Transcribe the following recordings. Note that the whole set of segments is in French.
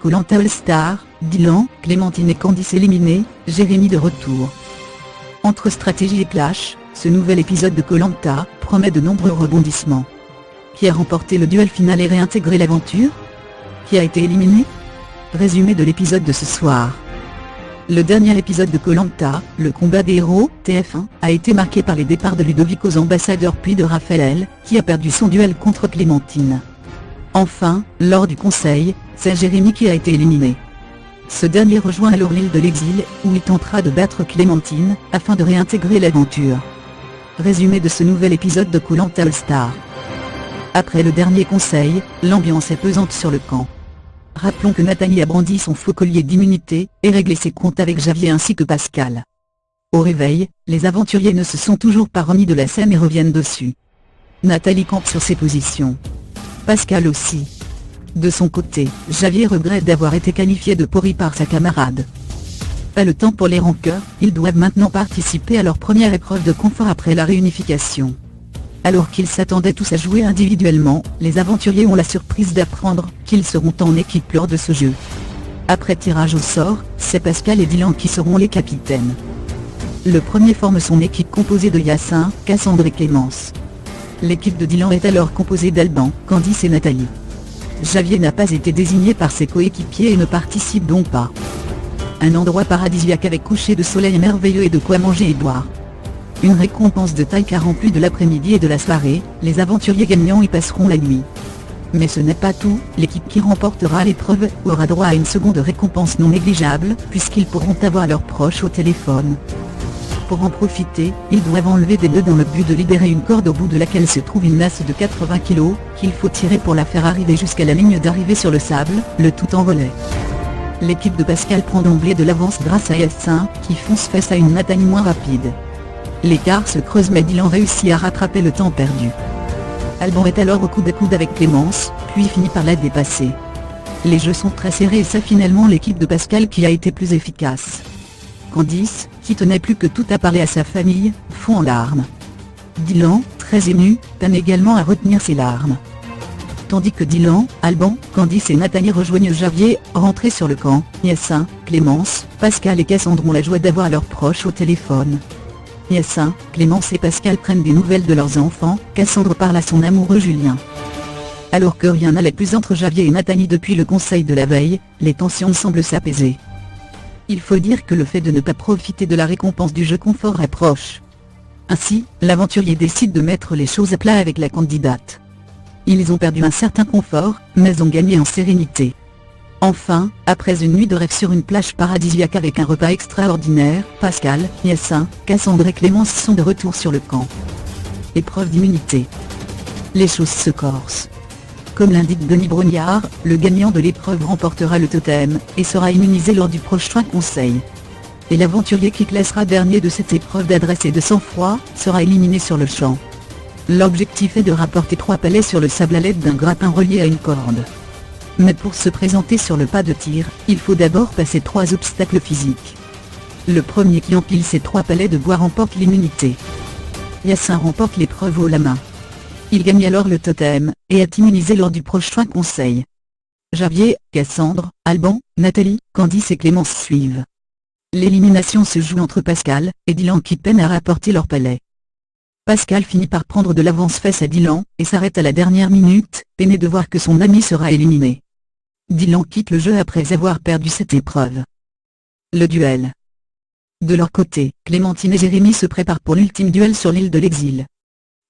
Koh-Lanta All Star, Dylan, Clémentine et Candice éliminés, Jérémy de retour. Entre stratégie et clash, ce nouvel épisode de Koh-Lanta promet de nombreux rebondissements. Qui a remporté le duel final et réintégré l'aventure? Qui a été éliminé? Résumé de l'épisode de ce soir. Le dernier épisode de Koh-Lanta, le combat des héros, TF1, a été marqué par les départs de Ludovic aux ambassadeurs puis de Raphaël, qui a perdu son duel contre Clémentine. Enfin, lors du conseil, c'est Jérémy qui a été éliminé. Ce dernier rejoint alors l'île de l'exil, où il tentera de battre Clémentine, afin de réintégrer l'aventure. Résumé de ce nouvel épisode de Koh-Lanta All Star. Après le dernier conseil, l'ambiance est pesante sur le camp. Rappelons que Nathalie a brandi son faux collier d'immunité, et réglé ses comptes avec Javier ainsi que Pascal. Au réveil, les aventuriers ne se sont toujours pas remis de la scène et reviennent dessus. Nathalie campe sur ses positions. Pascal aussi. De son côté, Javier regrette d'avoir été qualifié de pourri par sa camarade. Pas le temps pour les rancœurs, ils doivent maintenant participer à leur première épreuve de confort après la réunification. Alors qu'ils s'attendaient tous à jouer individuellement, les aventuriers ont la surprise d'apprendre qu'ils seront en équipe lors de ce jeu. Après tirage au sort, c'est Pascal et Dylan qui seront les capitaines. Le premier forme son équipe composée de Yacine, Cassandre et Clémence. L'équipe de Dylan est alors composée d'Alban, Candice et Nathalie. Javier n'a pas été désigné par ses coéquipiers et ne participe donc pas. Un endroit paradisiaque avec coucher de soleil merveilleux et de quoi manger et boire. Une récompense de taille car en plus de l'après-midi et de la soirée, les aventuriers gagnants y passeront la nuit. Mais ce n'est pas tout, l'équipe qui remportera l'épreuve aura droit à une seconde récompense non négligeable, puisqu'ils pourront avoir leurs proches au téléphone. Pour en profiter, ils doivent enlever des nœuds dans le but de libérer une corde au bout de laquelle se trouve une masse de 80 kg, qu'il faut tirer pour la faire arriver jusqu'à la ligne d'arrivée sur le sable, le tout en relais. L'équipe de Pascal prend d'emblée de l'avance grâce à Yacine, qui fonce face à une Nathalie moins rapide. L'écart se creuse mais Dylan réussit à rattraper le temps perdu. Alban est alors au coude à coude avec Clémence, puis finit par la dépasser. Les jeux sont très serrés et c'est finalement l'équipe de Pascal qui a été plus efficace. Candice, qui tenait plus que tout à parler à sa famille, fond en larmes. Dylan, très ému, peine également à retenir ses larmes. Tandis que Dylan, Alban, Candice et Nathalie rejoignent Javier, rentrés sur le camp, Yacine, Clémence, Pascal et Cassandre ont la joie d'avoir leurs proches au téléphone. Yacine, Clémence et Pascal prennent des nouvelles de leurs enfants, Cassandre parle à son amoureux Julien. Alors que rien n'allait plus entre Javier et Nathalie depuis le conseil de la veille, les tensions semblent s'apaiser. Il faut dire que le fait de ne pas profiter de la récompense du jeu confort est proche. Ainsi, l'aventurier décide de mettre les choses à plat avec la candidate. Ils ont perdu un certain confort, mais ont gagné en sérénité. Enfin, après une nuit de rêve sur une plage paradisiaque avec un repas extraordinaire, Pascal, Yacine, Cassandre et Clémence sont de retour sur le camp. Épreuve d'immunité. Les choses se corsent. Comme l'indique Denis Brognard, le gagnant de l'épreuve remportera le totem, et sera immunisé lors du prochain conseil. Et l'aventurier qui classera dernier de cette épreuve d'adresse et de sang-froid, sera éliminé sur le champ. L'objectif est de rapporter 3 palets sur le sable à l'aide d'un grappin relié à une corde. Mais pour se présenter sur le pas de tir, il faut d'abord passer 3 obstacles physiques. Le premier qui empile ces 3 palets de bois remporte l'immunité. Yacine remporte l'épreuve haut la main. Il gagne alors le totem, et est immunisé lors du prochain conseil. Javier, Cassandre, Alban, Nathalie, Candice et Clémence suivent. L'élimination se joue entre Pascal et Dylan qui peinent à rapporter leur palais. Pascal finit par prendre de l'avance face à Dylan, et s'arrête à la dernière minute, peiné de voir que son ami sera éliminé. Dylan quitte le jeu après avoir perdu cette épreuve. Le duel. De leur côté, Clémentine et Jérémy se préparent pour l'ultime duel sur l'île de l'exil.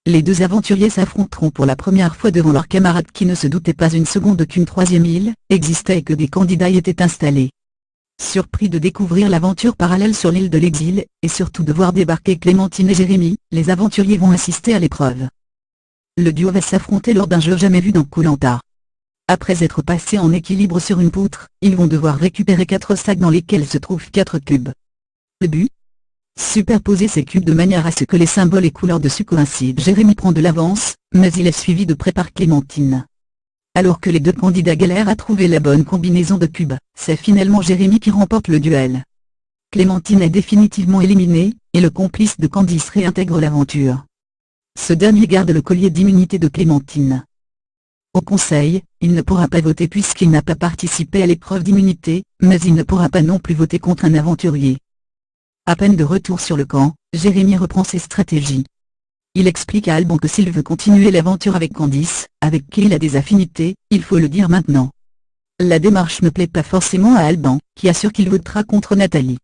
Les deux aventuriers s'affronteront pour la première fois devant leurs camarades qui ne se doutaient pas une seconde qu'une troisième île existait et que des candidats y étaient installés. Surpris de découvrir l'aventure parallèle sur l'île de l'exil, et surtout de voir débarquer Clémentine et Jérémy, les aventuriers vont assister à l'épreuve. Le duo va s'affronter lors d'un jeu jamais vu dans Koh-Lanta. Après être passés en équilibre sur une poutre, ils vont devoir récupérer 4 sacs dans lesquels se trouvent 4 cubes. Le but ? Superposer ces cubes de manière à ce que les symboles et couleurs dessus coïncident. Jérémy prend de l'avance, mais il est suivi de près par Clémentine. Alors que les deux candidats galèrent à trouver la bonne combinaison de cubes, c'est finalement Jérémy qui remporte le duel. Clémentine est définitivement éliminée, et le complice de Candice réintègre l'aventure. Ce dernier garde le collier d'immunité de Clémentine. Au conseil, il ne pourra pas voter puisqu'il n'a pas participé à l'épreuve d'immunité, mais il ne pourra pas non plus voter contre un aventurier. À peine de retour sur le camp, Jérémy reprend ses stratégies. Il explique à Alban que s'il veut continuer l'aventure avec Candice, avec qui il a des affinités, il faut le dire maintenant. La démarche ne plaît pas forcément à Alban, qui assure qu'il votera contre Nathalie.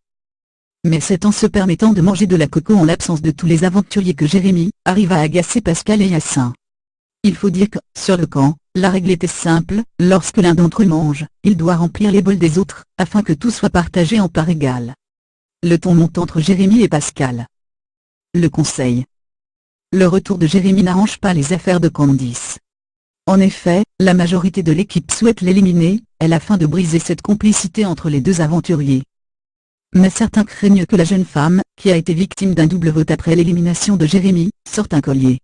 Mais c'est en se permettant de manger de la coco en l'absence de tous les aventuriers que Jérémy arrive à agacer Pascal et Yassin. Il faut dire que, sur le camp, la règle était simple, lorsque l'un d'entre eux mange, il doit remplir les bols des autres, afin que tout soit partagé en parts égales. Le ton monte entre Jérémy et Pascal. Le conseil. Le retour de Jérémy n'arrange pas les affaires de Candice. En effet, la majorité de l'équipe souhaite l'éliminer, afin de briser cette complicité entre les deux aventuriers. Mais certains craignent que la jeune femme, qui a été victime d'un double vote après l'élimination de Jérémy, sorte un collier.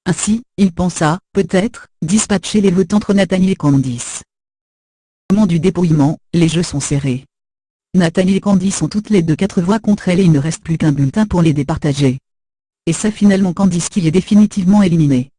Ainsi, il pensa, peut-être, dispatcher les votes entre Nathalie et Candice. Au moment du dépouillement, les jeux sont serrés. Nathalie et Candice ont toutes les deux 4 voix contre elle et il ne reste plus qu'un bulletin pour les départager. Et c'est finalement Candice qui est définitivement éliminée.